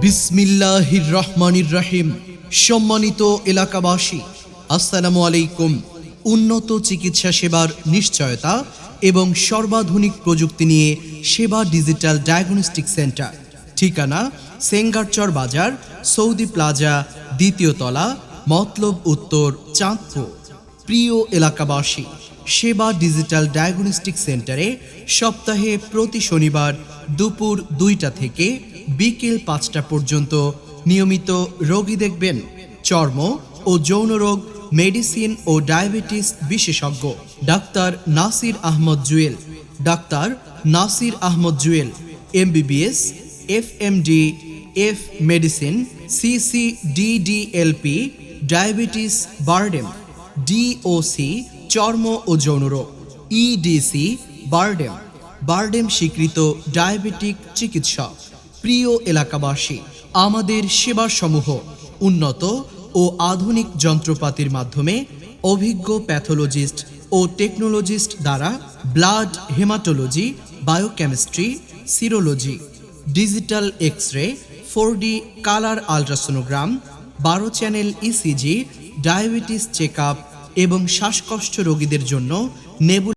বিসমিল্লাহির রহমানির রহিম। সম্মানিত এলাকাবাসী, আসসালামু আলাইকুম। উন্নত চিকিৎসা সেবার নিশ্চয়তা এবং সর্বাধুনিক প্রযুক্তি নিয়ে সেবা ডিজিটাল ডায়াগনস্টিক সেন্টার, ঠিকানা সেঙ্গারচর বাজার, সৌদি প্লাজা, দ্বিতীয় তলা, মতলব উত্তর, চাঁদপুর। প্রিয় এলাকাবাসী, সেবা ডিজিটাল ডায়াগনস্টিক সেন্টারে সপ্তাহে প্রতি শনিবার দুপুর 2টা থেকে বিকেল 5টা পর্যন্ত নিয়মিত রোগী দেখবেন। চর্ম ও যৌন রোগ, মেডিসিন ও ডায়াবেটিস বিশেষজ্ঞ doctor Nasir Ahmad Jewel, doctor Nasir Ahmad Jewel, MBBS, FMD, F medicine, CCDDLP, diabetes BIRDEM, DOC চর্ম ও যৌন রোগ, EDC বারডেম স্বীকৃত ডায়াবেটিক চিকিৎসক। প্রিয় এলাকাবাসী, আমাদের সেবাসমূহ উন্নত ও আধুনিক যন্ত্রপাতির মাধ্যমে অভিজ্ঞ প্যাথোলজিস্ট ও টেকনোলজিস্ট দ্বারা blood haematology, biochemistry, serology, digital X ray, 4D colour ultrasonogram, 12 channel ECG, diabetes check up এবং শ্বাসকষ্ট রোগীদের জন্য নেবুলা